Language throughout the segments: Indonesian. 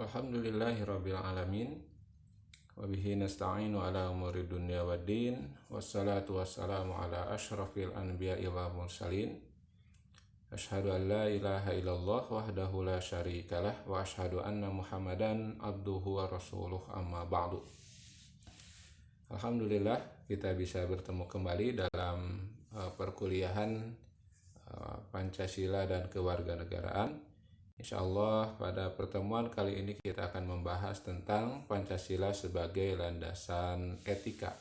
Alhamdulillahirabbil alamin wa bihi nasta'inu ala umuri dunya waddin wassalatu wassalamu ala asyrafil anbiya'i wal mursalin asyhadu an la ilaha illallah wahdahu la syarikalah wa asyhadu anna muhammadan abduhu wa rasuluh amma ba'du. Alhamdulillah kita bisa bertemu kembali dalam perkuliahan Pancasila dan Kewarganegaraan. Insya Allah pada pertemuan kali ini kita akan membahas tentang Pancasila sebagai landasan etika.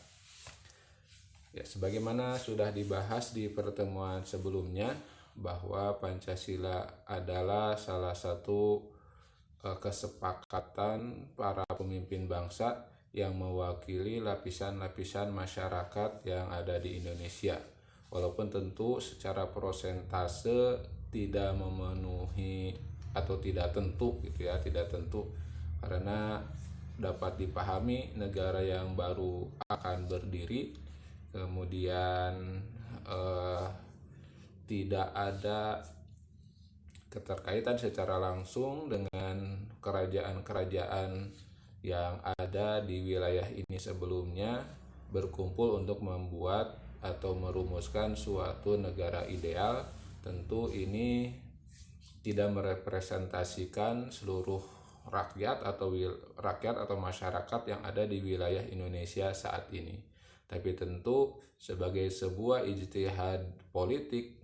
Ya, sebagaimana sudah dibahas di pertemuan sebelumnya bahwa Pancasila adalah salah satu kesepakatan para pemimpin bangsa yang mewakili lapisan-lapisan masyarakat yang ada di Indonesia. Walaupun tentu secara prosentase tidak memenuhi atau tidak tentu gitu ya, tidak tentu karena dapat dipahami negara yang baru akan berdiri kemudian tidak ada keterkaitan secara langsung dengan kerajaan-kerajaan yang ada di wilayah ini sebelumnya berkumpul untuk membuat atau merumuskan suatu negara ideal. Tentu ini tidak merepresentasikan seluruh rakyat atau masyarakat yang ada di wilayah Indonesia saat ini. Tapi tentu sebagai sebuah ijtihad politik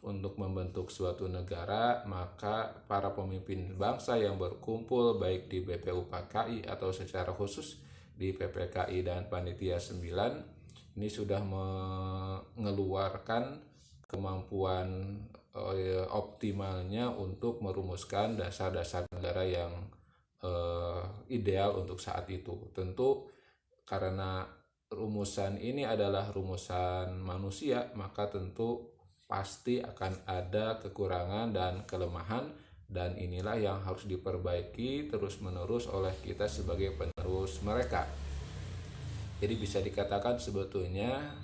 untuk membentuk suatu negara, maka para pemimpin bangsa yang berkumpul baik di BPUPKI atau secara khusus di PPKI dan Panitia 9 ini sudah mengeluarkan kemampuan optimalnya untuk merumuskan dasar-dasar negara yang ideal untuk saat itu. Tentu karena rumusan ini adalah rumusan manusia, maka tentu pasti akan ada kekurangan dan kelemahan, dan inilah yang harus diperbaiki terus-menerus oleh kita sebagai penerus mereka. Jadi bisa dikatakan sebetulnya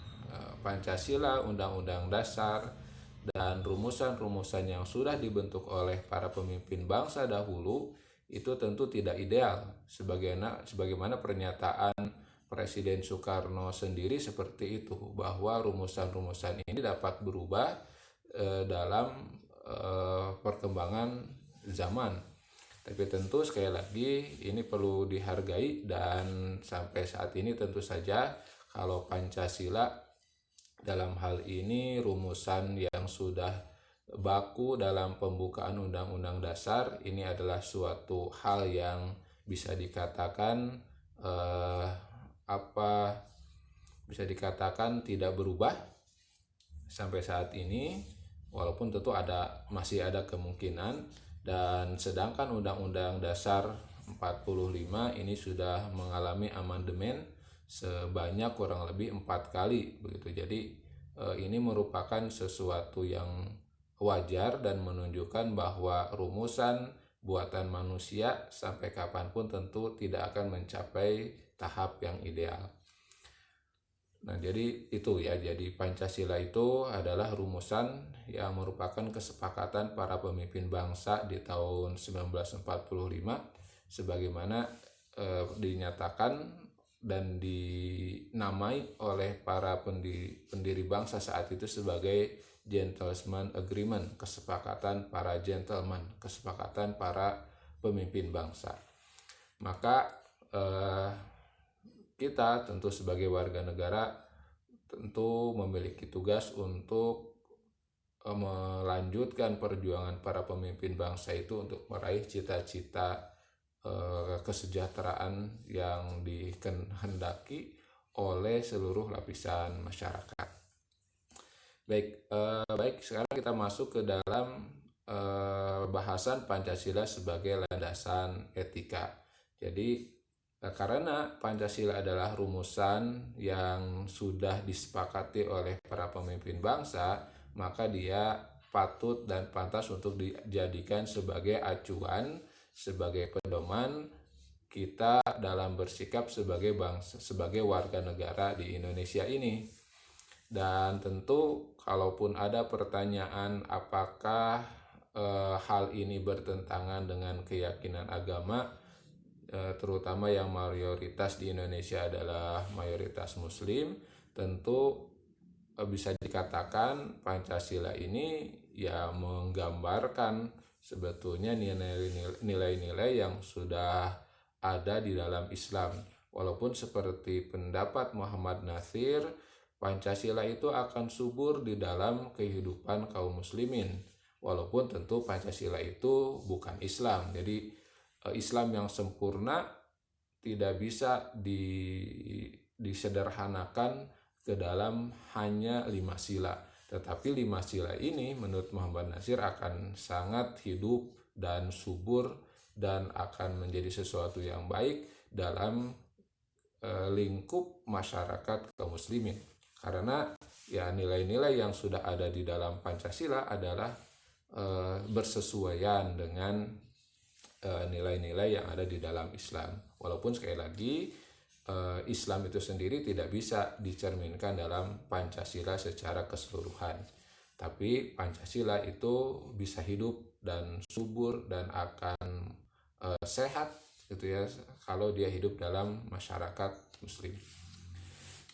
Pancasila, Undang-Undang Dasar, dan rumusan-rumusan yang sudah dibentuk oleh para pemimpin bangsa dahulu itu tentu tidak ideal, sebagaimana pernyataan Presiden Soekarno sendiri seperti itu, bahwa rumusan-rumusan ini dapat berubah dalam perkembangan zaman. Tapi tentu sekali lagi ini perlu dihargai, dan sampai saat ini tentu saja kalau Pancasila dalam hal ini rumusan yang sudah baku dalam pembukaan Undang-Undang Dasar ini adalah suatu hal yang bisa dikatakan tidak berubah sampai saat ini, walaupun tentu masih ada kemungkinan. Dan sedangkan Undang-Undang Dasar 45 ini sudah mengalami amandemen sebanyak kurang lebih 4 kali begitu. Jadi ini merupakan sesuatu yang wajar dan menunjukkan bahwa rumusan buatan manusia sampai kapanpun tentu tidak akan mencapai tahap yang ideal. Nah, jadi itu ya. Jadi Pancasila itu adalah rumusan yang merupakan kesepakatan para pemimpin bangsa di tahun 1945 sebagaimana dinyatakan dan dinamai oleh para pendiri bangsa saat itu sebagai Gentleman Agreement, kesepakatan para gentleman, kesepakatan para pemimpin bangsa. Maka kita tentu sebagai warga negara tentu memiliki tugas untuk melanjutkan perjuangan para pemimpin bangsa itu untuk meraih cita-cita kesejahteraan yang dikehendaki oleh seluruh lapisan masyarakat. Baik, sekarang kita masuk ke dalam bahasan Pancasila sebagai landasan etika. Jadi karena Pancasila adalah rumusan yang sudah disepakati oleh para pemimpin bangsa, maka dia patut dan pantas untuk dijadikan sebagai acuan, sebagai pedoman kita dalam bersikap sebagai bangsa, sebagai warga negara di Indonesia ini. Dan tentu kalaupun ada pertanyaan apakah hal ini bertentangan dengan keyakinan agama, terutama yang mayoritas di Indonesia adalah mayoritas Muslim, tentu bisa dikatakan Pancasila ini ya menggambarkan sebetulnya nilai-nilai yang sudah ada di dalam Islam. Walaupun seperti pendapat Muhammad Natsir, Pancasila itu akan subur di dalam kehidupan kaum muslimin. Walaupun tentu Pancasila itu bukan Islam. Jadi Islam yang sempurna tidak bisa disederhanakan ke dalam hanya 5 sila. Tetapi 5 sila ini menurut Muhammad Natsir akan sangat hidup dan subur dan akan menjadi sesuatu yang baik dalam lingkup masyarakat kaum muslimin. Karena ya nilai-nilai yang sudah ada di dalam Pancasila adalah bersesuaian dengan nilai-nilai yang ada di dalam Islam. Walaupun sekali lagi Islam itu sendiri tidak bisa dicerminkan dalam Pancasila secara keseluruhan. Tapi Pancasila itu bisa hidup dan subur dan akan sehat gitu ya kalau dia hidup dalam masyarakat muslim.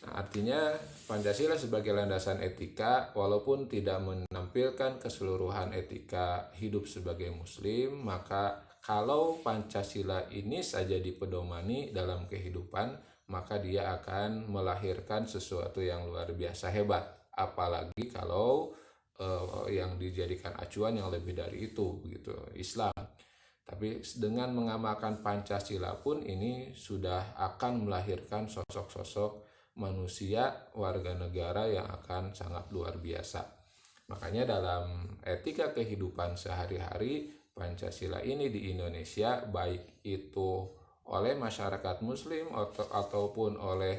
Nah, artinya Pancasila sebagai landasan etika walaupun tidak menampilkan keseluruhan etika hidup sebagai muslim, maka kalau Pancasila ini saja dipedomani dalam kehidupan, maka dia akan melahirkan sesuatu yang luar biasa hebat. Apalagi kalau yang dijadikan acuan yang lebih dari itu, gitu, Islam. Tapi dengan mengamalkan Pancasila pun ini sudah akan melahirkan sosok-sosok manusia warga negara yang akan sangat luar biasa. Makanya dalam etika kehidupan sehari-hari, Pancasila ini di Indonesia baik itu oleh masyarakat muslim ataupun oleh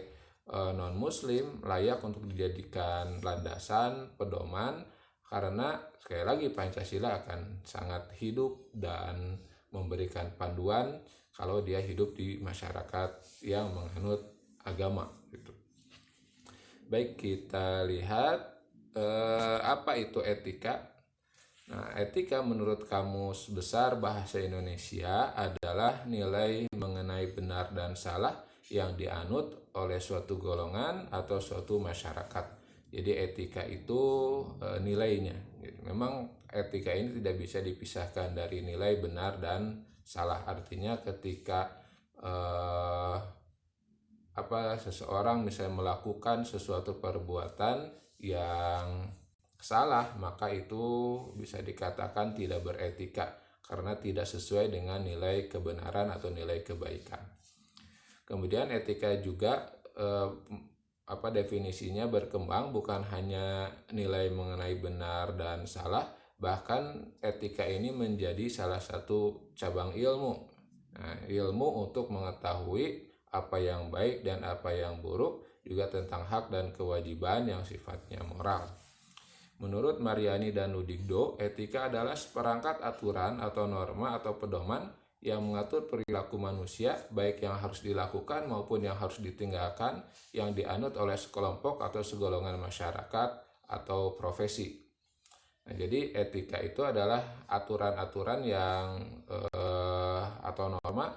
non-muslim layak untuk dijadikan landasan, pedoman, karena sekali lagi Pancasila akan sangat hidup dan memberikan panduan kalau dia hidup di masyarakat yang menganut agama gitu. Baik, kita lihat apa itu etika. Nah, etika menurut Kamus Besar Bahasa Indonesia adalah nilai mengenai benar dan salah yang dianut oleh suatu golongan atau suatu masyarakat. Jadi etika itu nilainya. Memang etika ini tidak bisa dipisahkan dari nilai benar dan salah. Artinya ketika seseorang misalnya melakukan sesuatu perbuatan yang salah, maka itu bisa dikatakan tidak beretika karena tidak sesuai dengan nilai kebenaran atau nilai kebaikan. Kemudian etika juga definisinya berkembang, bukan hanya nilai mengenai benar dan salah, bahkan etika ini menjadi salah satu cabang ilmu. Nah, ilmu untuk mengetahui apa yang baik dan apa yang buruk, juga tentang hak dan kewajiban yang sifatnya moral. Menurut Mariani dan Ludigdo, etika adalah seperangkat aturan atau norma atau pedoman yang mengatur perilaku manusia, baik yang harus dilakukan maupun yang harus ditinggalkan, yang dianut oleh sekelompok atau segolongan masyarakat atau profesi. Nah, jadi etika itu adalah aturan-aturan yang atau norma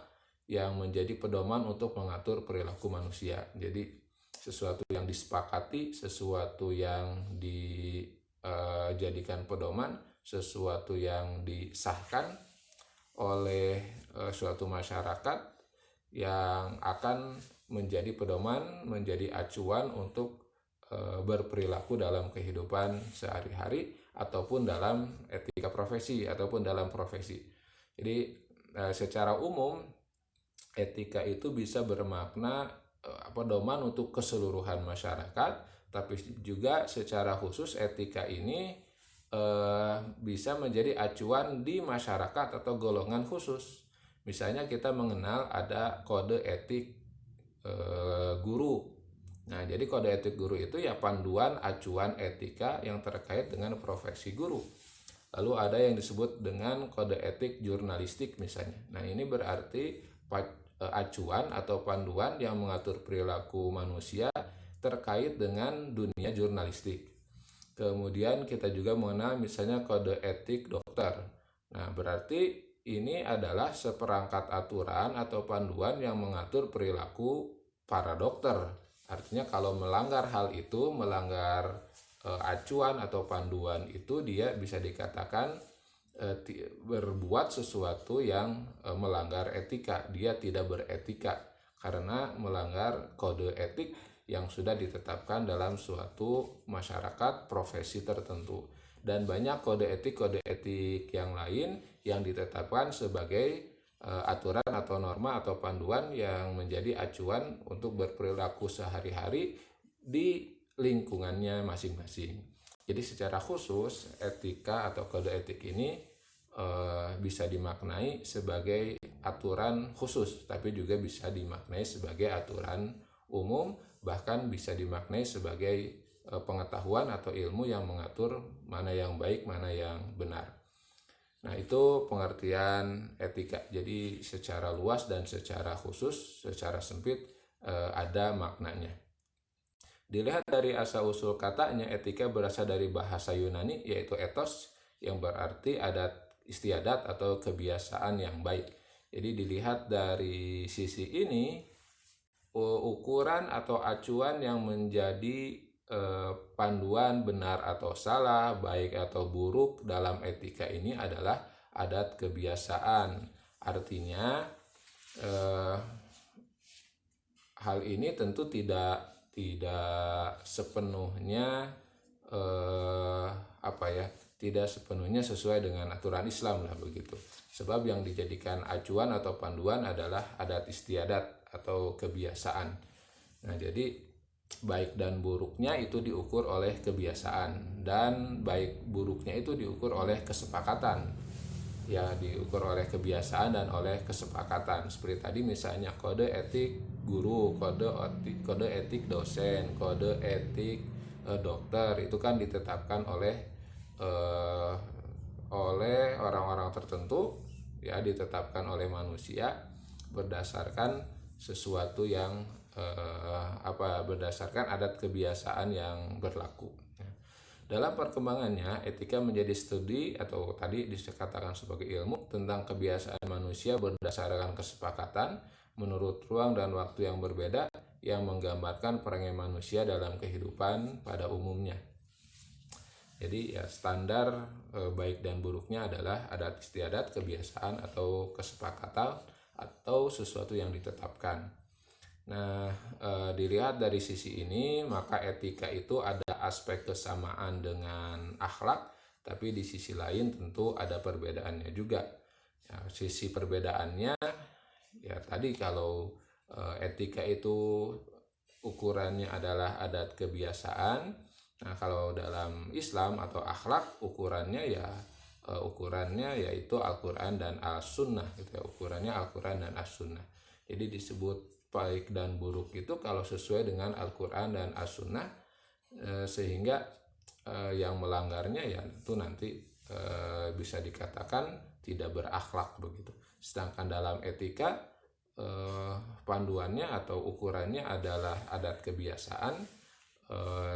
yang menjadi pedoman untuk mengatur perilaku manusia. Jadi sesuatu yang disepakati, sesuatu yang dijadikan pedoman, sesuatu yang disahkan oleh suatu masyarakat yang akan menjadi pedoman, menjadi acuan untuk berperilaku dalam kehidupan sehari-hari ataupun dalam etika profesi ataupun dalam profesi. Jadi secara umum etika itu bisa bermakna pedoman untuk keseluruhan masyarakat, tapi juga secara khusus etika ini bisa menjadi acuan di masyarakat atau golongan khusus. Misalnya kita mengenal ada kode etik guru. Nah, jadi kode etik guru itu ya panduan acuan etika yang terkait dengan profesi guru. Lalu ada yang disebut dengan kode etik jurnalistik misalnya. Nah, ini berarti acuan atau panduan yang mengatur perilaku manusia terkait dengan dunia jurnalistik. Kemudian kita juga mengenal misalnya kode etik dokter. Nah, berarti ini adalah seperangkat aturan atau panduan yang mengatur perilaku para dokter. Artinya kalau melanggar hal itu, melanggar acuan atau panduan itu, dia bisa dikatakan berbuat sesuatu yang melanggar etika. Dia tidak beretika karena melanggar kode etik yang sudah ditetapkan dalam suatu masyarakat profesi tertentu. Dan banyak kode etik yang lain yang ditetapkan sebagai aturan atau norma atau panduan yang menjadi acuan untuk berperilaku sehari-hari di lingkungannya masing-masing. Jadi secara khusus etika atau kode etik ini bisa dimaknai sebagai aturan khusus, tapi juga bisa dimaknai sebagai aturan umum, bahkan bisa dimaknai sebagai pengetahuan atau ilmu yang mengatur mana yang baik, mana yang benar. Nah, itu pengertian etika. Jadi secara luas dan secara khusus, secara sempit ada maknanya. Dilihat dari asal-usul katanya, etika berasal dari bahasa Yunani yaitu ethos, yang berarti adat istiadat atau kebiasaan yang baik. Jadi dilihat dari sisi ini, ukuran atau acuan yang menjadi panduan benar atau salah, baik atau buruk dalam etika ini adalah adat kebiasaan. Artinya hal ini tentu tidak sepenuhnya tidak sepenuhnya sesuai dengan aturan Islam lah begitu. Sebab yang dijadikan acuan atau panduan adalah adat istiadat atau kebiasaan. Nah, jadi baik dan buruknya itu diukur oleh kebiasaan, dan baik buruknya itu diukur oleh kesepakatan. Ya, diukur oleh kebiasaan dan oleh kesepakatan. Seperti tadi misalnya kode etik guru, kode etik dosen, kode etik dokter, itu kan ditetapkan oleh orang-orang tertentu, ya, ditetapkan oleh manusia berdasarkan sesuatu yang berdasarkan adat kebiasaan yang berlaku. Dalam perkembangannya, etika menjadi studi atau tadi dikatakan sebagai ilmu tentang kebiasaan manusia berdasarkan kesepakatan menurut ruang dan waktu yang berbeda, yang menggambarkan perangai manusia dalam kehidupan pada umumnya. Jadi ya, standar baik dan buruknya adalah adat istiadat, kebiasaan atau kesepakatan atau sesuatu yang ditetapkan. Nah, dilihat dari sisi ini, maka etika itu ada aspek kesamaan dengan akhlak, tapi di sisi lain tentu ada perbedaannya juga. Ya, sisi perbedaannya, ya tadi kalau etika itu ukurannya adalah adat kebiasaan. Nah, kalau dalam Islam atau akhlak ukurannya yaitu Al-Quran dan As-Sunnah gitu ya. Ukurannya Al-Quran dan As-Sunnah. Jadi disebut baik dan buruk itu kalau sesuai dengan Al-Quran dan As-Sunnah, sehingga yang melanggarnya ya itu nanti bisa dikatakan tidak berakhlak begitu. Sedangkan dalam etika panduannya atau ukurannya adalah adat kebiasaan,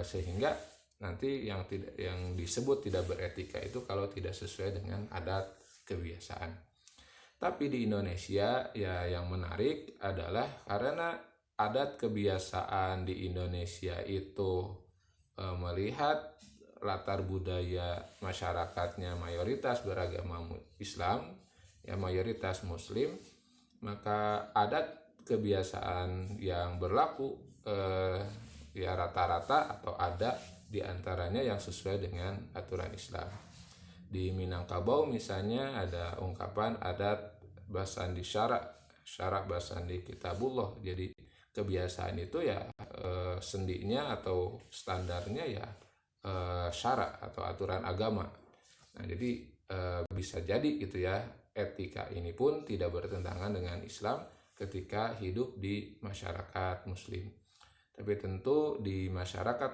sehingga nanti yang disebut tidak beretika itu kalau tidak sesuai dengan adat kebiasaan. Tapi di Indonesia ya, yang menarik adalah karena adat kebiasaan di Indonesia itu melihat latar budaya masyarakatnya mayoritas beragama Islam, ya mayoritas Muslim, maka adat kebiasaan yang berlaku ya rata-rata atau ada diantaranya yang sesuai dengan aturan Islam. Di Minangkabau misalnya ada ungkapan adat basandi syarak basandi kitabullah. Jadi kebiasaan itu ya sendinya atau standarnya ya syarak atau aturan agama. Nah, jadi bisa jadi gitu ya, etika ini pun tidak bertentangan dengan Islam ketika hidup di masyarakat Muslim. Tapi tentu di masyarakat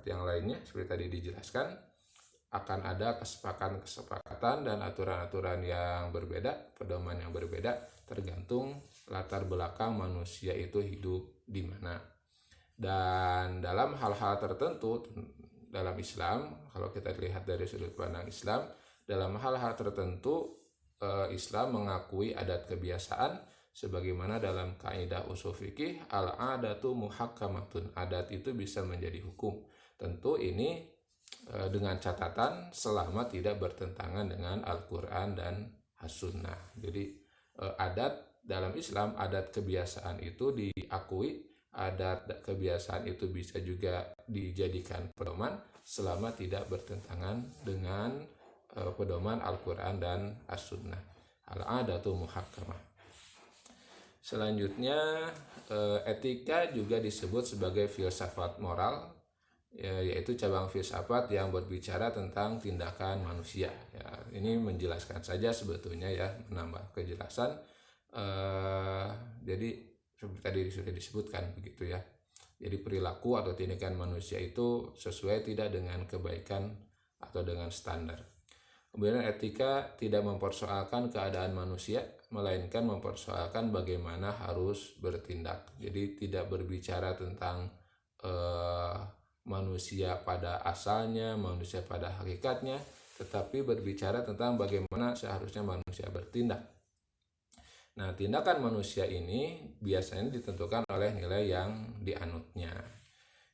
yang lainnya seperti tadi dijelaskan, akan ada kesepakatan dan aturan-aturan yang berbeda, pedoman yang berbeda, tergantung latar belakang manusia itu hidup di mana. Dan dalam hal-hal tertentu dalam Islam, kalau kita lihat dari sudut pandang Islam, dalam hal-hal tertentu Islam mengakui adat kebiasaan sebagaimana dalam kaidah ushul fikih al-adatu muhakkamatun, adat itu bisa menjadi hukum. Tentu ini dengan catatan selama tidak bertentangan dengan Al-Qur'an dan As-Sunnah. Jadi adat dalam Islam, adat kebiasaan itu diakui, adat kebiasaan itu bisa juga dijadikan pedoman selama tidak bertentangan dengan pedoman Al-Qur'an dan As-Sunnah. Al-adatu muhakkamah. Selanjutnya etika juga disebut sebagai filsafat moral, yaitu cabang filsafat yang berbicara tentang tindakan manusia. Ya, ini menjelaskan saja sebetulnya ya, menambah kejelasan. Jadi seperti tadi sudah disebutkan begitu ya. Jadi perilaku atau tindakan manusia itu sesuai tidak dengan kebaikan atau dengan standar. Kemudian etika tidak mempersoalkan keadaan manusia, melainkan mempersoalkan bagaimana harus bertindak. Jadi tidak berbicara tentang manusia pada asalnya, manusia pada hakikatnya, tetapi berbicara tentang bagaimana seharusnya manusia bertindak. Nah, tindakan manusia ini biasanya ditentukan oleh nilai yang dianutnya.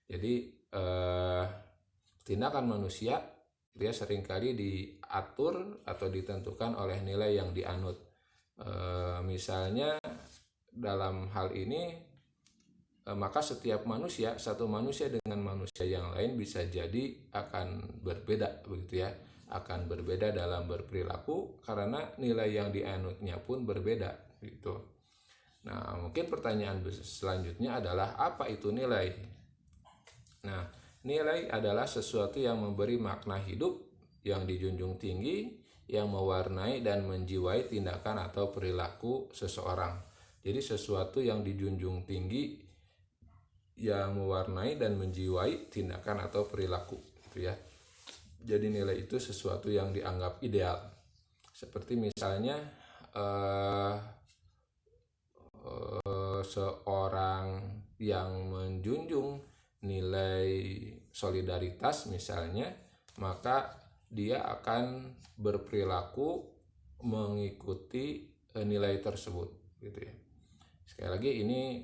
Jadi tindakan manusia dia seringkali diatur atau ditentukan oleh nilai yang dianut. Misalnya dalam hal ini maka setiap manusia, satu manusia dengan manusia yang lain bisa jadi akan berbeda begitu ya, akan berbeda dalam berperilaku karena nilai yang dianutnya pun berbeda gitu. Nah, mungkin pertanyaan selanjutnya adalah apa itu nilai? Nah, nilai adalah sesuatu yang memberi makna hidup, yang dijunjung tinggi, yang mewarnai dan menjiwai tindakan atau perilaku seseorang. Jadi sesuatu yang dijunjung tinggi, yang mewarnai dan menjiwai tindakan atau perilaku, gitu ya. Jadi nilai itu sesuatu yang dianggap ideal. Seperti misalnya seorang yang menjunjung nilai solidaritas misalnya, maka dia akan berperilaku mengikuti nilai tersebut gitu ya. Sekali lagi ini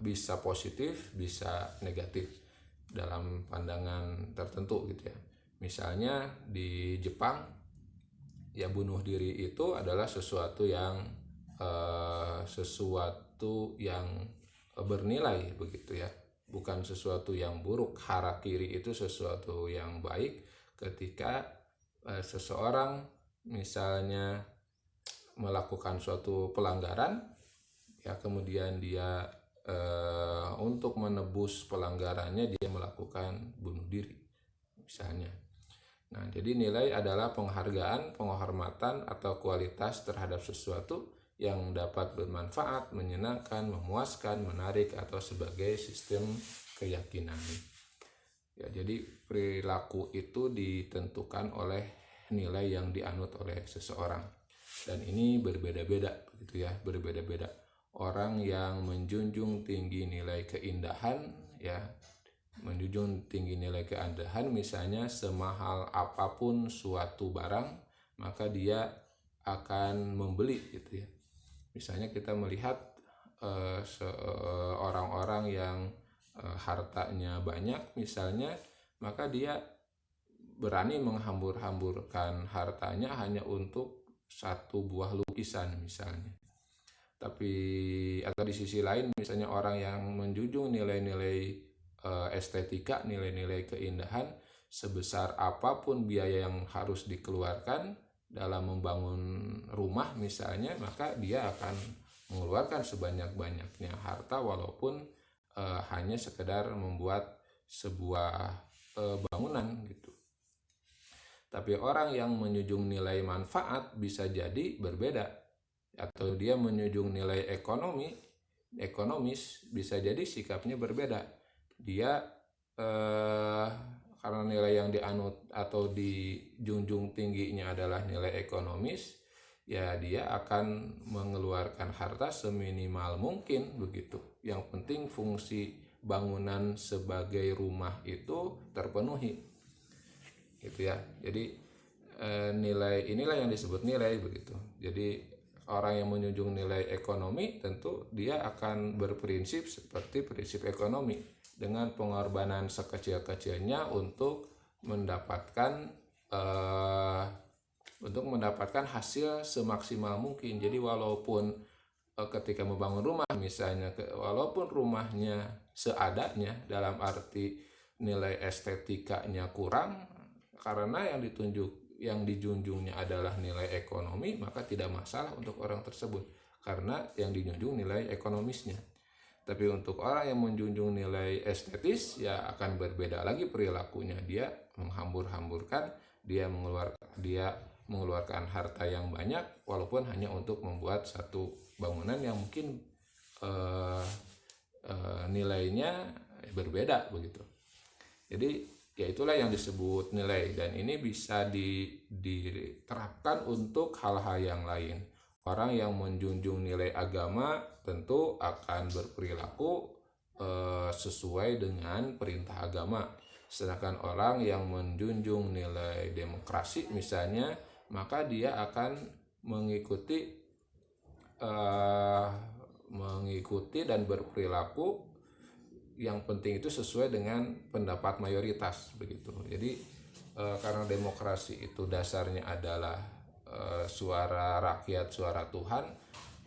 bisa positif, bisa negatif dalam pandangan tertentu gitu ya. Misalnya di Jepang ya bunuh diri itu adalah sesuatu yang bernilai begitu ya, bukan sesuatu yang buruk. Harakiri itu sesuatu yang baik ketika seseorang misalnya melakukan suatu pelanggaran ya, kemudian dia untuk menebus pelanggarannya dia melakukan bunuh diri misalnya. Nah, jadi nilai adalah penghargaan, penghormatan atau kualitas terhadap sesuatu yang dapat bermanfaat, menyenangkan, memuaskan, menarik atau sebagai sistem keyakinan. Ya, jadi perilaku itu ditentukan oleh nilai yang dianut oleh seseorang. Dan ini berbeda-beda begitu ya, berbeda-beda. Orang yang menjunjung tinggi nilai keindahan ya, menjunjung tinggi nilai keindahan misalnya semahal apapun suatu barang, maka dia akan membeli gitu ya. Misalnya kita melihat orang-orang yang hartanya banyak misalnya, maka dia berani menghambur-hamburkan hartanya hanya untuk satu buah lukisan misalnya. Tapi atau di sisi lain misalnya orang yang menjunjung nilai-nilai estetika, nilai-nilai keindahan, sebesar apapun biaya yang harus dikeluarkan dalam membangun rumah misalnya, maka dia akan mengeluarkan sebanyak-banyaknya harta walaupun hanya sekedar membuat sebuah bangunan gitu. Tapi orang yang menjunjung nilai manfaat bisa jadi berbeda, atau dia menjunjung nilai ekonomis bisa jadi sikapnya berbeda. Dia karena nilai yang dianut atau dijunjung tingginya adalah nilai ekonomis, ya dia akan mengeluarkan harta seminimal mungkin begitu. Yang penting fungsi bangunan sebagai rumah itu terpenuhi gitu ya. Jadi nilai inilah yang disebut nilai begitu. Jadi orang yang menjunjung nilai ekonomi tentu dia akan berprinsip seperti prinsip ekonomi dengan pengorbanan sekecil-kecilnya eh, untuk mendapatkan hasil semaksimal mungkin. Jadi walaupun ketika membangun rumah misalnya, walaupun rumahnya seadanya dalam arti nilai estetikanya kurang, karena yang dijunjungnya adalah nilai ekonomi, maka tidak masalah untuk orang tersebut karena yang dijunjung nilai ekonomisnya. Tapi untuk orang yang menjunjung nilai estetis, ya akan berbeda lagi perilakunya. Dia menghambur-hamburkan, dia mengeluarkan harta yang banyak walaupun hanya untuk membuat satu bangunan yang mungkin nilainya berbeda begitu. Jadi ya itulah yang disebut nilai, dan ini bisa diterapkan untuk hal-hal yang lain. Orang yang menjunjung nilai agama tentu akan berperilaku sesuai dengan perintah agama. Sedangkan orang yang menjunjung nilai demokrasi misalnya, maka dia akan mengikuti dan berperilaku yang penting itu sesuai dengan pendapat mayoritas begitu. Jadi karena demokrasi itu dasarnya adalah suara rakyat, suara Tuhan,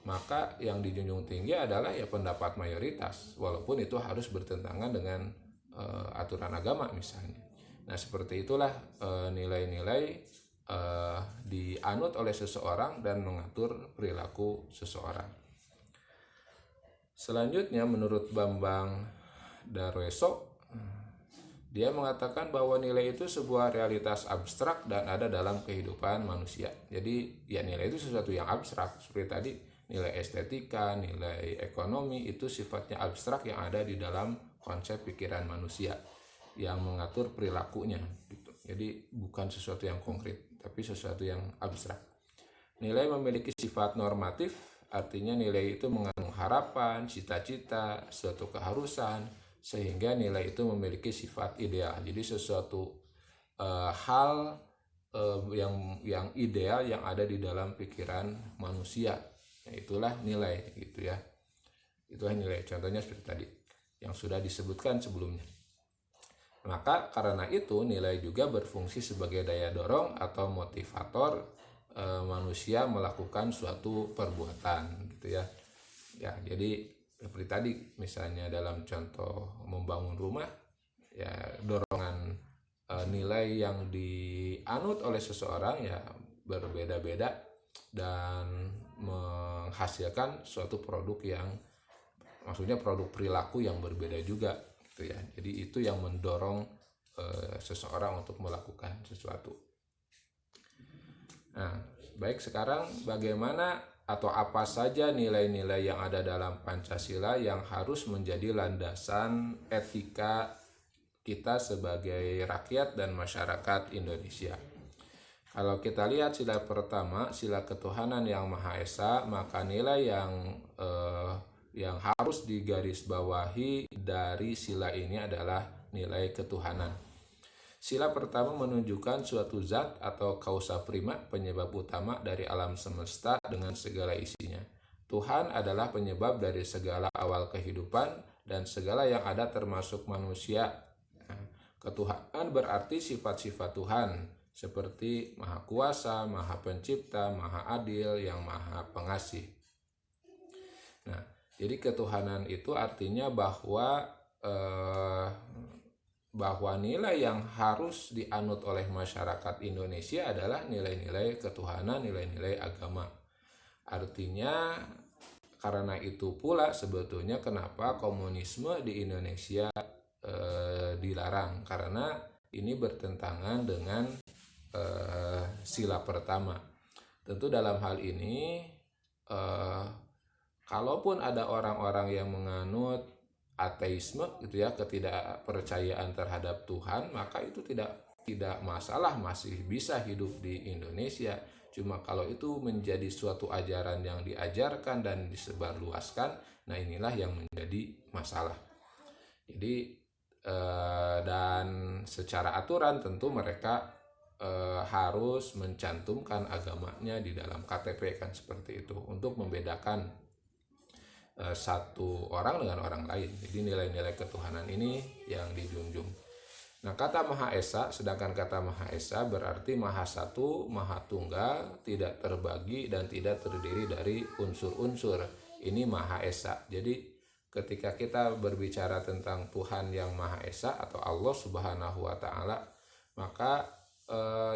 maka yang dijunjung tinggi adalah ya pendapat mayoritas, walaupun itu harus bertentangan dengan aturan agama misalnya. Nah seperti itulah nilai-nilai dianut oleh seseorang dan mengatur perilaku seseorang. Selanjutnya menurut Bambang Darweso, dia mengatakan bahwa nilai itu sebuah realitas abstrak dan ada dalam kehidupan manusia. Jadi ya nilai itu sesuatu yang abstrak. Seperti tadi nilai estetika, nilai ekonomi itu sifatnya abstrak yang ada di dalam konsep pikiran manusia yang mengatur perilakunya gitu. Jadi bukan sesuatu yang konkret, tapi sesuatu yang abstrak. Nilai memiliki sifat normatif, artinya nilai itu mengandung harapan, cita-cita, suatu keharusan, sehingga nilai itu memiliki sifat ideal. Jadi sesuatu hal yang ideal yang ada di dalam pikiran manusia. Nah, itulah nilai gitu ya. Itulah nilai. Contohnya seperti tadi yang sudah disebutkan sebelumnya. Maka karena itu nilai juga berfungsi sebagai daya dorong atau motivator manusia melakukan suatu perbuatan gitu ya. Ya, jadi seperti tadi misalnya dalam contoh membangun rumah, ya dorongan nilai yang dianut oleh seseorang ya berbeda-beda dan menghasilkan suatu produk yang maksudnya produk perilaku yang berbeda juga gitu ya. Jadi itu yang mendorong seseorang untuk melakukan sesuatu. Nah, baik, sekarang bagaimana atau apa saja nilai-nilai yang ada dalam Pancasila yang harus menjadi landasan etika kita sebagai rakyat dan masyarakat Indonesia. Kalau kita lihat sila pertama, sila ketuhanan yang Maha Esa, maka nilai yang harus digarisbawahi dari sila ini adalah nilai ketuhanan. Sila pertama menunjukkan suatu zat atau kausa prima, penyebab utama dari alam semesta dengan segala isinya. Tuhan adalah penyebab dari segala awal kehidupan dan segala yang ada termasuk manusia. Ketuhanan berarti sifat-sifat Tuhan seperti Maha Kuasa, Maha Pencipta, Maha Adil, yang Maha Pengasih. Nah, jadi ketuhanan itu artinya bahwa nilai yang harus dianut oleh masyarakat Indonesia adalah nilai-nilai ketuhanan, nilai-nilai agama. Artinya karena itu pula sebetulnya kenapa komunisme di Indonesia dilarang, karena ini bertentangan dengan sila pertama. Tentu dalam hal ini kalaupun ada orang-orang yang menganut ateisme gitu ya, ketidakpercayaan terhadap Tuhan, maka itu tidak masalah, masih bisa hidup di Indonesia. Cuma kalau itu menjadi suatu ajaran yang diajarkan dan disebarluaskan, nah inilah yang menjadi masalah. Jadi dan secara aturan tentu mereka harus mencantumkan agamanya di dalam KTP, kan seperti itu, untuk membedakan satu orang dengan orang lain. Jadi nilai-nilai ketuhanan ini yang dijunjung. Nah, kata Maha Esa, sedangkan kata Maha Esa berarti Maha Satu, Maha Tunggal, tidak terbagi dan tidak terdiri dari unsur-unsur. Ini Maha Esa. Jadi ketika kita berbicara tentang Tuhan yang Maha Esa atau Allah Subhanahu wa Ta'ala, maka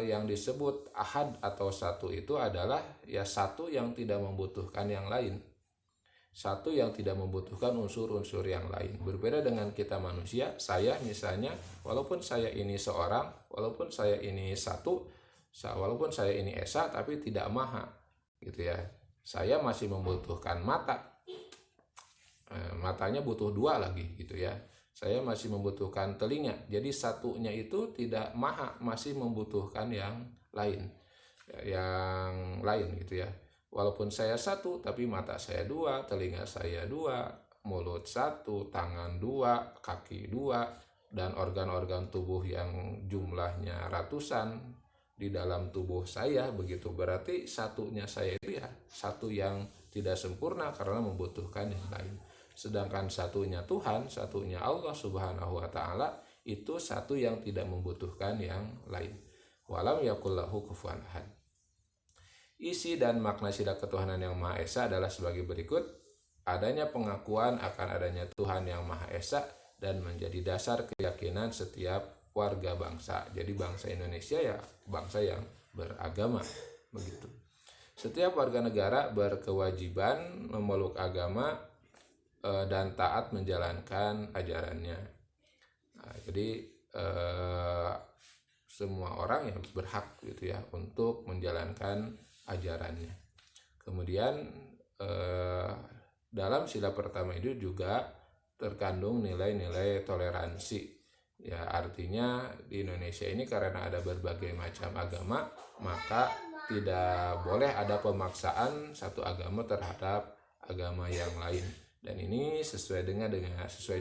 yang disebut ahad atau satu itu adalah ya satu yang tidak membutuhkan yang lain. Satu yang tidak membutuhkan unsur-unsur yang lain. Berbeda dengan kita manusia, saya misalnya, walaupun saya ini seorang, walaupun saya ini satu, walaupun saya ini esa, tapi tidak maha, gitu ya. Saya masih membutuhkan mata, matanya butuh dua lagi, gitu ya. Saya masih membutuhkan telinga, jadi satunya itu tidak maha, masih membutuhkan yang lain, gitu ya. Walaupun saya satu, tapi mata saya dua, telinga saya dua, mulut satu, tangan dua, kaki dua, dan organ-organ tubuh yang jumlahnya ratusan di dalam tubuh saya. Begitu berarti satunya saya itu ya satu yang tidak sempurna karena membutuhkan yang lain. Sedangkan satunya Tuhan, satunya Allah Subhanahu wa Ta'ala, itu satu yang tidak membutuhkan yang lain. Walam yakul lahu kufuwan ahad. Isi dan makna sila ketuhanan yang Maha Esa adalah sebagai berikut. Adanya pengakuan akan adanya Tuhan yang Maha Esa dan menjadi dasar keyakinan setiap warga bangsa. Jadi bangsa Indonesia ya bangsa yang beragama, begitu. Setiap warga negara berkewajiban memeluk agama dan taat menjalankan ajarannya. Nah, jadi semua orang yang berhak gitu ya untuk menjalankan ajarannya. Kemudian dalam sila pertama itu juga terkandung nilai-nilai toleransi. Ya, artinya di Indonesia ini karena ada berbagai macam agama, maka tidak boleh ada pemaksaan satu agama terhadap agama yang lain. Dan ini sesuai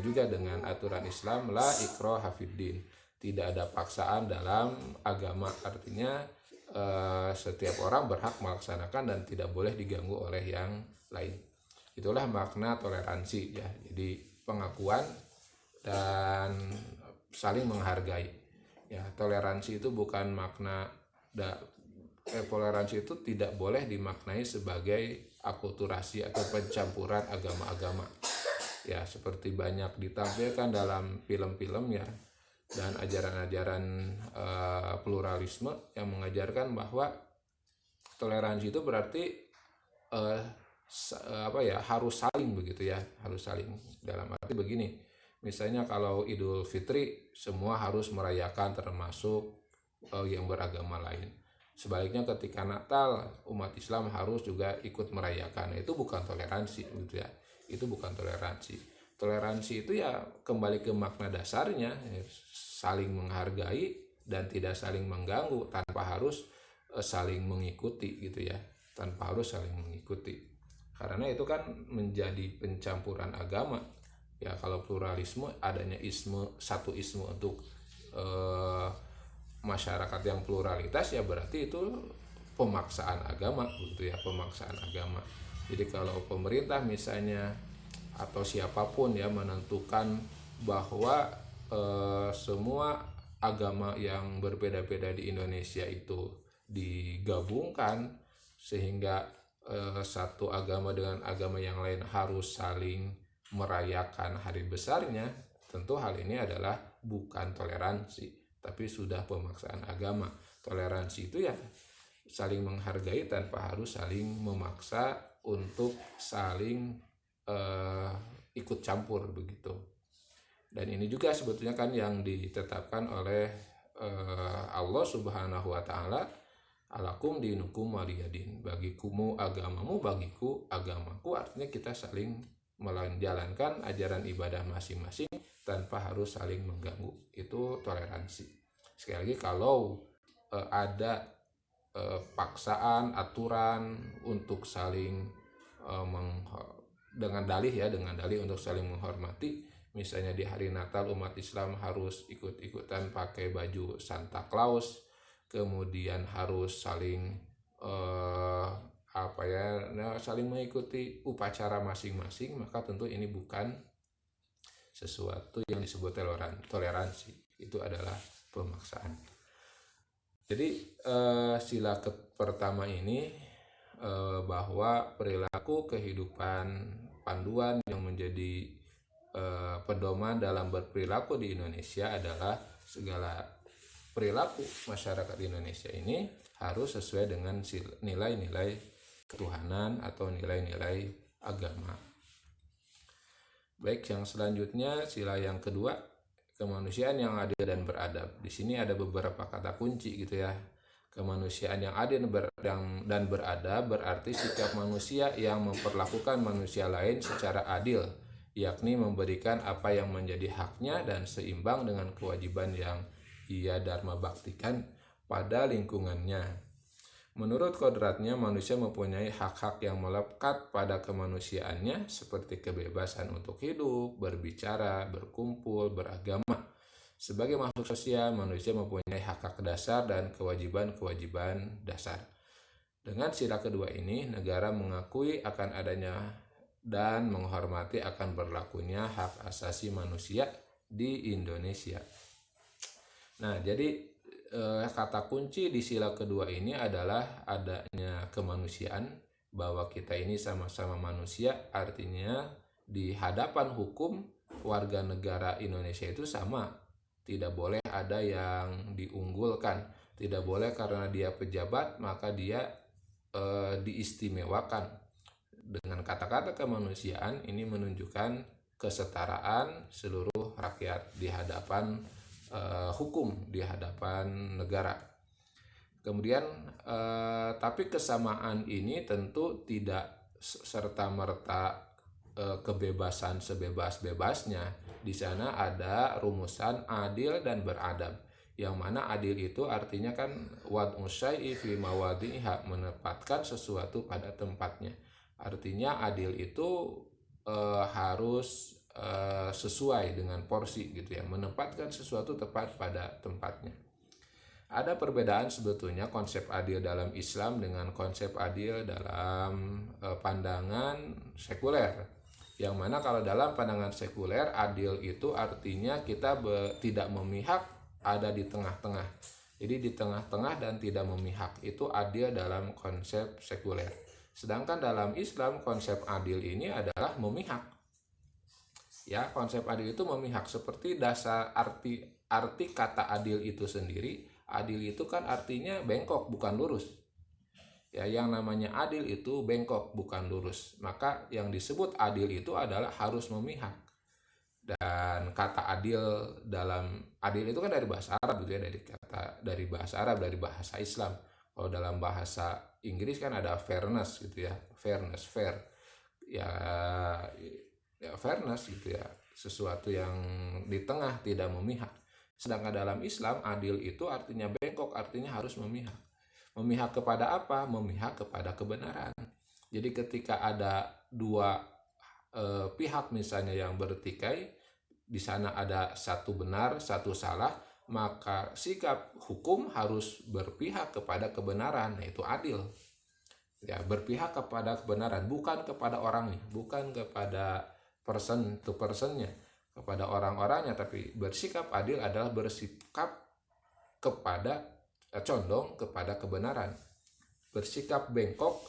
juga dengan aturan Islam, la ikraha fiddin. Tidak ada paksaan dalam agama, artinya setiap orang berhak melaksanakan dan tidak boleh diganggu oleh yang lain. Itulah makna toleransi ya. Jadi pengakuan dan saling menghargai. Ya, toleransi itu bukan makna toleransi itu tidak boleh dimaknai sebagai akulturasi atau pencampuran agama-agama. Ya, seperti banyak ditampilkan dalam film-film ya, dan ajaran-ajaran pluralisme yang mengajarkan bahwa toleransi itu berarti harus saling begitu ya, harus saling. Dalam arti begini, misalnya kalau Idul Fitri semua harus merayakan termasuk yang beragama lain. Sebaliknya ketika Natal umat Islam harus juga ikut merayakan. Itu bukan toleransi gitu ya. Itu bukan toleransi. Toleransi itu ya kembali ke makna dasarnya, saling menghargai dan tidak saling mengganggu tanpa harus saling mengikuti gitu ya, tanpa harus saling mengikuti. Karena itu kan menjadi pencampuran agama. Ya, kalau pluralisme adanya satu isme untuk masyarakat yang pluralitas, ya berarti itu pemaksaan agama gitu ya, pemaksaan agama. Jadi kalau pemerintah misalnya atau siapapun ya menentukan bahwa semua agama yang berbeda-beda di Indonesia itu digabungkan sehingga satu agama dengan agama yang lain harus saling merayakan hari besarnya, tentu hal ini adalah bukan toleransi, tapi sudah pemaksaan agama. Toleransi itu ya saling menghargai tanpa harus saling memaksa untuk saling ikut campur begitu. Dan ini juga sebetulnya kan yang ditetapkan oleh Allah Subhanahu wa Ta'ala, alakum dinukum waliyadin, bagikumu agamamu, bagiku agamaku. Artinya kita saling menjalankan ajaran ibadah masing-masing tanpa harus saling mengganggu. Itu toleransi. Sekali lagi, kalau ada paksaan, aturan untuk saling dengan dalih untuk saling menghormati, misalnya di hari Natal umat Islam harus ikut-ikutan pakai baju Santa Claus, kemudian harus saling saling mengikuti upacara masing-masing, maka tentu ini bukan sesuatu yang disebut toleransi. Itu adalah pemaksaan. Jadi sila pertama ini bahwa perilaku kehidupan panduan yang menjadi pedoman dalam berperilaku di Indonesia adalah segala perilaku masyarakat di Indonesia ini harus sesuai dengan nilai-nilai ketuhanan atau nilai-nilai agama. Baik, yang selanjutnya sila yang kedua, kemanusiaan yang adil dan beradab. Di sini ada beberapa kata kunci gitu ya. Kemanusiaan yang adil dan beradab berarti sikap manusia yang memperlakukan manusia lain secara adil, yakni memberikan apa yang menjadi haknya dan seimbang dengan kewajiban yang ia dharma baktikan pada lingkungannya. Menurut kodratnya, manusia mempunyai hak-hak yang melekat pada kemanusiaannya seperti kebebasan untuk hidup, berbicara, berkumpul, beragama. Sebagai makhluk sosial, manusia mempunyai hak-hak dasar dan kewajiban-kewajiban dasar. Dengan sila kedua ini, negara mengakui akan adanya dan menghormati akan berlakunya hak asasi manusia di Indonesia. Nah, jadi kata kunci di sila kedua ini adalah adanya kemanusiaan, bahwa kita ini sama-sama manusia, artinya di hadapan hukum warga negara Indonesia itu sama. Tidak boleh ada yang diunggulkan, tidak boleh karena dia pejabat maka dia diistimewakan. Dengan kata-kata kemanusiaan ini menunjukkan kesetaraan seluruh rakyat di hadapan hukum, di hadapan negara. Kemudian tapi kesamaan ini tentu tidak serta-merta kebebasan sebebas-bebasnya. Di sana ada rumusan adil dan beradab. Yang mana adil itu artinya kan wad'u syai'i fi mawadhi'iha, menempatkan sesuatu pada tempatnya. Artinya adil itu harus sesuai dengan porsi gitu ya, menempatkan sesuatu tepat pada tempatnya. Ada perbedaan sebetulnya konsep adil dalam Islam dengan konsep adil dalam pandangan sekuler. Yang mana kalau dalam pandangan sekuler, adil itu artinya kita tidak memihak, ada di tengah-tengah. Jadi di tengah-tengah dan tidak memihak, itu adil dalam konsep sekuler. Sedangkan dalam Islam konsep adil ini adalah memihak. Ya, konsep adil itu memihak. Seperti dasar arti kata adil itu sendiri, adil itu kan artinya bengkok bukan lurus. Ya, yang namanya adil itu bengkok bukan lurus. Maka yang disebut adil itu adalah harus memihak. Dan kata adil itu kan dari bahasa Arab gitu ya, dari bahasa Arab, dari bahasa Islam. Kalau dalam bahasa Inggris kan ada fairness gitu ya, fairness, fair. Ya fairness gitu ya, sesuatu yang di tengah, tidak memihak. Sedangkan dalam Islam adil itu artinya bengkok, artinya harus memihak. Memihak kepada apa? Memihak kepada kebenaran. Jadi ketika ada dua pihak misalnya yang bertikai, di sana ada satu benar, satu salah, maka sikap hukum harus berpihak kepada kebenaran, yaitu adil. Ya, berpihak kepada kebenaran, bukan kepada orangnya, bukan kepada person to personnya, kepada orang-orangnya, tapi bersikap adil adalah bersikap condong kepada kebenaran. Bersikap bengkok,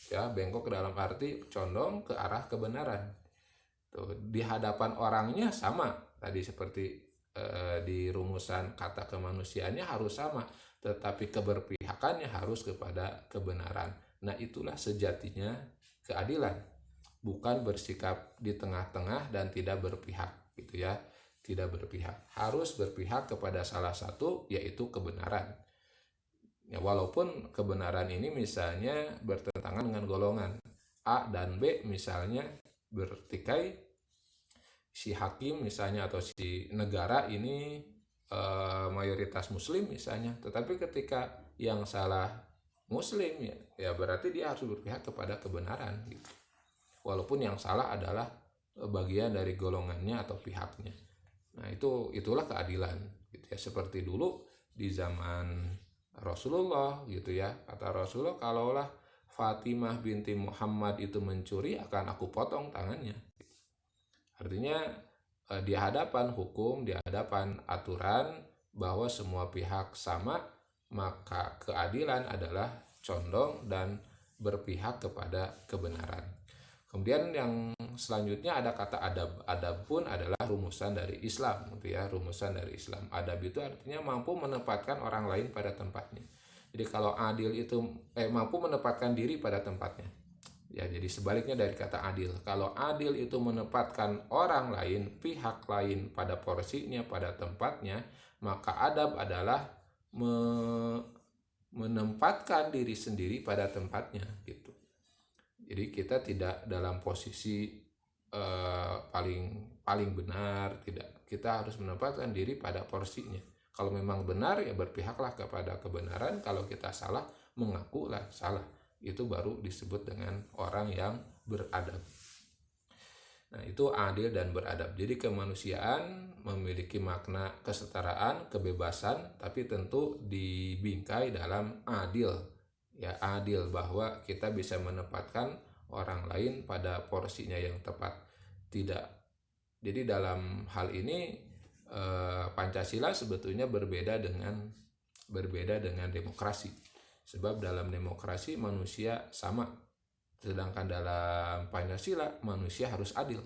ya bengkok dalam arti condong ke arah kebenaran. Tuh, di hadapan orangnya sama, tadi seperti di rumusan kata kemanusiaannya harus sama, tetapi keberpihakannya harus kepada kebenaran. Nah, itulah sejatinya keadilan. Bukan bersikap di tengah-tengah dan tidak berpihak gitu ya. Tidak berpihak, harus berpihak kepada salah satu, yaitu kebenaran. Ya, walaupun kebenaran ini misalnya bertentangan dengan golongan A dan B, misalnya bertikai, si hakim misalnya atau si negara ini mayoritas muslim misalnya, tetapi ketika yang salah muslim ya berarti dia harus berpihak kepada kebenaran gitu. Walaupun yang salah adalah bagian dari golongannya atau pihaknya. Nah, itulah keadilan gitu ya. Seperti dulu di zaman Rasulullah gitu ya. Kata Rasulullah, kalaulah Fatimah binti Muhammad itu mencuri, akan aku potong tangannya. Artinya di hadapan hukum, di hadapan aturan bahwa semua pihak sama, maka keadilan adalah condong dan berpihak kepada kebenaran. Kemudian yang selanjutnya ada kata adab. Adab pun adalah rumusan dari Islam, gitu ya, rumusan dari Islam. Adab itu artinya mampu menempatkan orang lain pada tempatnya. Jadi kalau adil itu mampu menempatkan diri pada tempatnya. Ya, jadi sebaliknya dari kata adil. Kalau adil itu menempatkan orang lain, pihak lain pada porsinya, pada tempatnya, maka adab adalah menempatkan diri sendiri pada tempatnya gitu. Jadi kita tidak dalam posisi paling benar, tidak. Kita harus menempatkan diri pada porsinya. Kalau memang benar ya berpihaklah kepada kebenaran, kalau kita salah mengakulah salah. Itu baru disebut dengan orang yang beradab. Nah, itu adil dan beradab. Jadi kemanusiaan memiliki makna kesetaraan, kebebasan, tapi tentu dibingkai dalam adil. Ya, adil bahwa kita bisa menempatkan orang lain pada porsinya yang tepat. Tidak. Jadi dalam hal ini Pancasila sebetulnya berbeda dengan demokrasi. Sebab dalam demokrasi manusia sama, sedangkan dalam Pancasila manusia harus adil.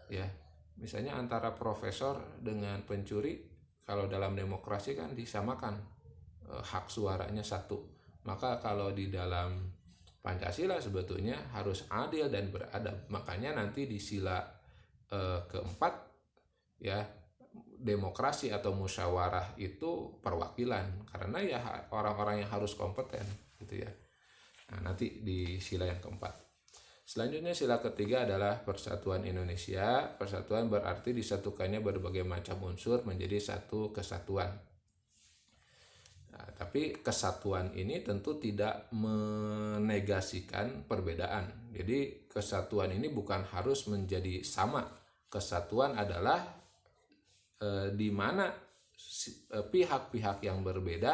Ya, misalnya antara profesor dengan pencuri, kalau dalam demokrasi kan disamakan, hak suaranya satu. Maka kalau di dalam Pancasila sebetulnya harus adil dan beradab. Makanya nanti di sila keempat ya, demokrasi atau musyawarah itu perwakilan, karena ya orang-orang yang harus kompeten gitu ya. Nah, nanti di sila yang keempat. Selanjutnya sila ketiga adalah persatuan Indonesia. Persatuan berarti disatukannya berbagai macam unsur menjadi satu kesatuan. Nah, tapi kesatuan ini tentu tidak menegasikan perbedaan. Jadi kesatuan ini bukan harus menjadi sama. Kesatuan adalah di mana pihak-pihak yang berbeda,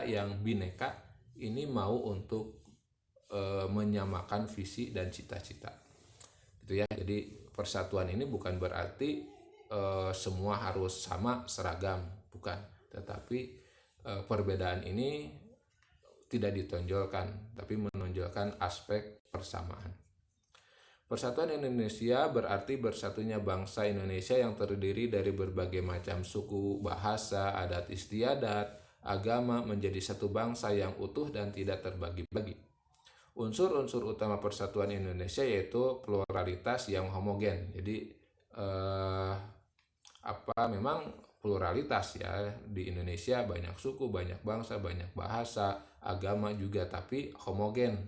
yang bineka ini mau untuk menyamakan visi dan cita-cita, gitu ya. Jadi persatuan ini bukan berarti semua harus sama seragam, bukan. Tetapi perbedaan ini tidak ditonjolkan, tapi menonjolkan aspek persamaan. Persatuan Indonesia berarti bersatunya bangsa Indonesia yang terdiri dari berbagai macam suku, bahasa, adat istiadat, agama menjadi satu bangsa yang utuh dan tidak terbagi-bagi. Unsur-unsur utama persatuan Indonesia yaitu pluralitas yang homogen. Jadi memang pluralitas ya, di Indonesia banyak suku, banyak bangsa, banyak bahasa, agama juga, tapi homogen,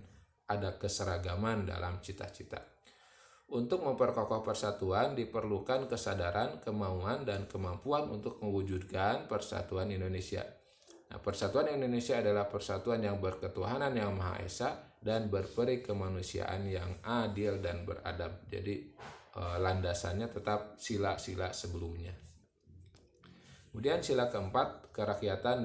ada keseragaman dalam cita-cita. Untuk memperkokoh persatuan diperlukan kesadaran, kemauan, dan kemampuan untuk mewujudkan persatuan Indonesia. Nah, persatuan Indonesia adalah persatuan yang berketuhanan yang Maha Esa dan berperi kemanusiaan yang adil dan beradab. Jadi landasannya tetap sila-sila sebelumnya. Kemudian sila keempat, kerakyatan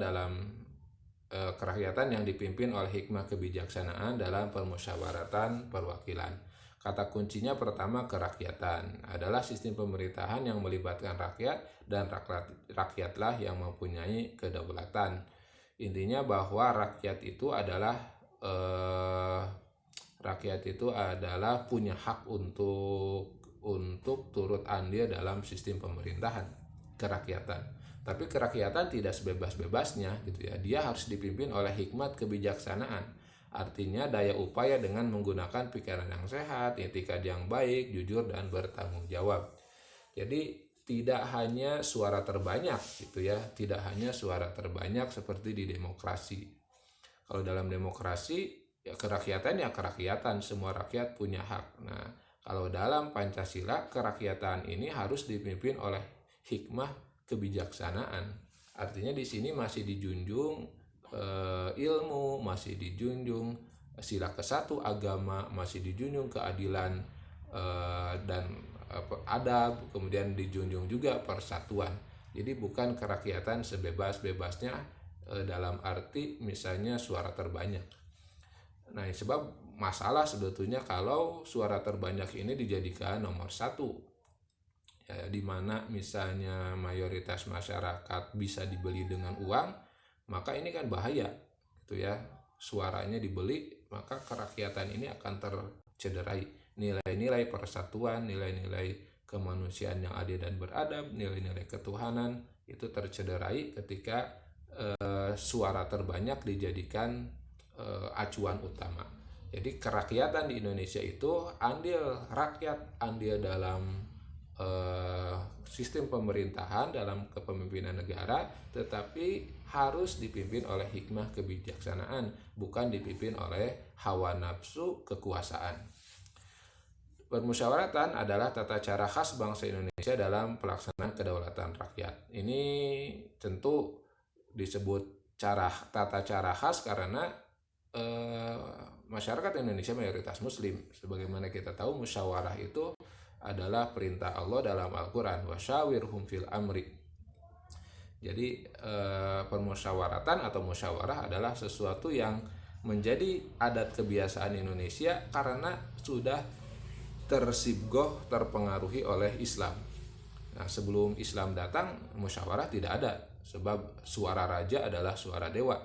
yang dipimpin oleh hikmah kebijaksanaan dalam permusyawaratan perwakilan. Kata kuncinya pertama, kerakyatan adalah sistem pemerintahan yang melibatkan rakyat dan rakyatlah yang mempunyai kedaulatan. Intinya bahwa rakyat itu adalah punya hak untuk turut andil dalam sistem pemerintahan kerakyatan. Tapi kerakyatan tidak sebebas-bebasnya gitu ya. Dia harus dipimpin oleh hikmat kebijaksanaan. Artinya daya upaya dengan menggunakan pikiran yang sehat, etika yang baik, jujur, dan bertanggung jawab. Jadi tidak hanya suara terbanyak gitu ya, tidak hanya suara terbanyak seperti di demokrasi. Kalau dalam demokrasi ya kerakyatan, semua rakyat punya hak. Nah, kalau dalam Pancasila kerakyatan ini harus dipimpin oleh hikmah kebijaksanaan. Artinya di sini masih dijunjung ilmu, masih dijunjung sila ke-1 agama, masih dijunjung keadilan dan adab, kemudian dijunjung juga persatuan. Jadi bukan kerakyatan sebebas-bebasnya dalam arti misalnya suara terbanyak. Nah, sebab masalah sebetulnya kalau suara terbanyak ini dijadikan nomor satu, ya, di mana misalnya mayoritas masyarakat bisa dibeli dengan uang, maka ini kan bahaya, gitu ya. Suaranya dibeli, maka kerakyatan ini akan tercederai. Nilai-nilai persatuan, nilai-nilai kemanusiaan yang adil dan beradab, nilai-nilai ketuhanan itu tercederai ketika suara terbanyak dijadikan acuan utama. Jadi kerakyatan di Indonesia itu andil rakyat, andil dalam sistem pemerintahan, dalam kepemimpinan negara, tetapi harus dipimpin oleh hikmah kebijaksanaan, bukan dipimpin oleh hawa nafsu kekuasaan. Permusyawaratan adalah tata cara khas bangsa Indonesia dalam pelaksanaan kedaulatan rakyat. Ini tentu disebut tata cara khas karena masyarakat Indonesia mayoritas muslim. Sebagaimana kita tahu, musyawarah itu adalah perintah Allah dalam Al-Quran, wasyawirhum fil amri. Jadi permusyawaratan atau musyawarah adalah sesuatu yang menjadi adat kebiasaan Indonesia karena sudah tersibgoh, terpengaruhi oleh Islam. Nah, sebelum Islam datang, musyawarah tidak ada, sebab suara raja adalah suara dewa.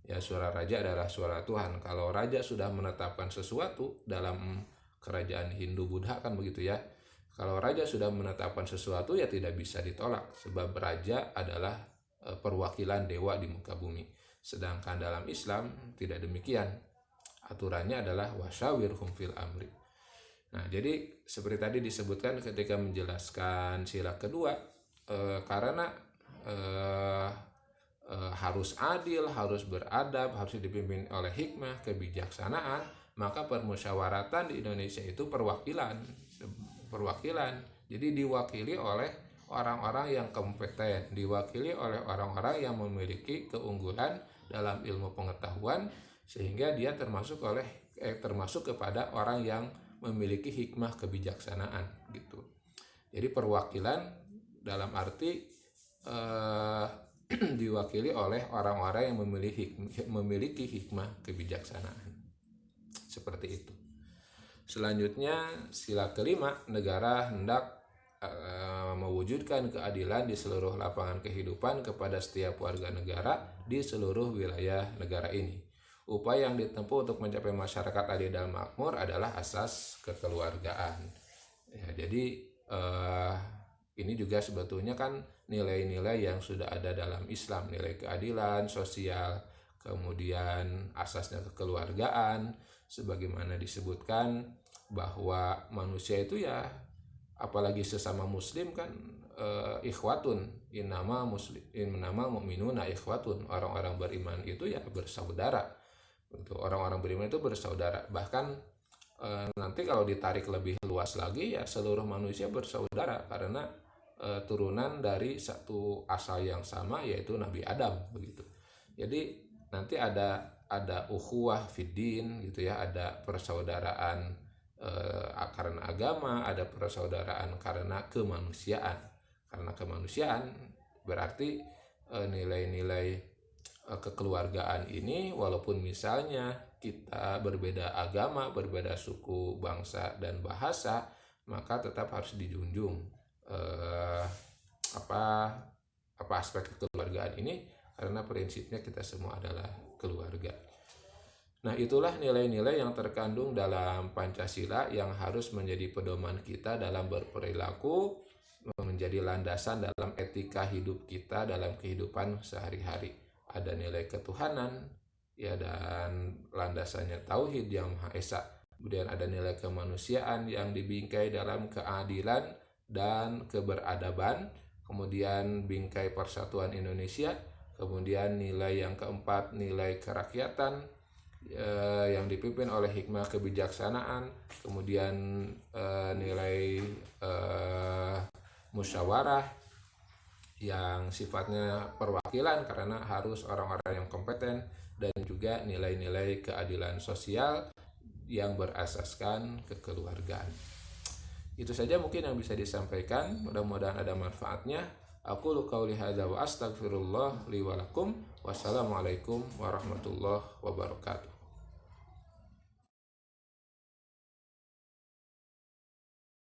Ya, suara raja adalah suara Tuhan. Kalau raja sudah menetapkan sesuatu dalam kerajaan Hindu Buddha kan begitu ya. Kalau raja sudah menetapkan sesuatu ya tidak bisa ditolak, sebab raja adalah perwakilan dewa di muka bumi. Sedangkan dalam Islam tidak demikian. Aturannya adalah wasyawirhum fil amri. Nah, jadi seperti tadi disebutkan ketika menjelaskan sila kedua, karena harus adil, harus beradab, harus dipimpin oleh hikmah, kebijaksanaan, maka permusyawaratan di Indonesia itu perwakilan. Jadi diwakili oleh orang-orang yang kompeten, diwakili oleh orang-orang yang memiliki keunggulan dalam ilmu pengetahuan, sehingga dia termasuk kepada orang yang memiliki hikmah kebijaksanaan gitu. Jadi perwakilan dalam arti diwakili oleh orang-orang yang memiliki hikmah kebijaksanaan. Seperti itu. Selanjutnya, sila kelima, negara hendak mewujudkan keadilan di seluruh lapangan kehidupan kepada setiap warga negara di seluruh wilayah negara ini. Upaya yang ditempuh untuk mencapai masyarakat adil dan makmur adalah asas kekeluargaan. Ya, jadi ini juga sebetulnya kan nilai-nilai yang sudah ada dalam Islam, nilai keadilan sosial, kemudian asasnya kekeluargaan, sebagaimana disebutkan bahwa manusia itu ya, apalagi sesama muslim kan, ikhwatun, innama mu'minuna ikhwatun, orang-orang beriman itu ya bersaudara. Orang-orang beriman itu bersaudara. Bahkan nanti kalau ditarik lebih luas lagi ya seluruh manusia bersaudara karena turunan dari satu asal yang sama, yaitu Nabi Adam begitu. Jadi nanti ada ukhuwah fiddin gitu ya, ada persaudaraan karena agama, ada persaudaraan karena kemanusiaan. Karena kemanusiaan berarti nilai-nilai kekeluargaan ini, walaupun misalnya kita berbeda agama, berbeda suku, bangsa, dan bahasa, maka tetap harus dijunjung aspek kekeluargaan ini, karena prinsipnya kita semua adalah keluarga. Nah, itulah nilai-nilai yang terkandung dalam Pancasila yang harus menjadi pedoman kita dalam berperilaku, menjadi landasan dalam etika hidup kita dalam kehidupan sehari-hari. Ada nilai ketuhanan ya, dan landasannya tauhid yang Maha Esa. Kemudian ada nilai kemanusiaan yang dibingkai dalam keadilan dan keberadaban. Kemudian bingkai persatuan Indonesia. Kemudian nilai yang keempat, nilai kerakyatan yang dipimpin oleh hikmah kebijaksanaan. Kemudian nilai musyawarah yang sifatnya perwakilan karena harus orang-orang yang kompeten, dan juga nilai-nilai keadilan sosial yang berasaskan kekeluargaan. Itu saja mungkin yang bisa disampaikan, mudah-mudahan ada manfaatnya. Aku qauli hadza wa astaghfirullah li wa lakum. Wassalamualaikum warahmatullahi wabarakatuh.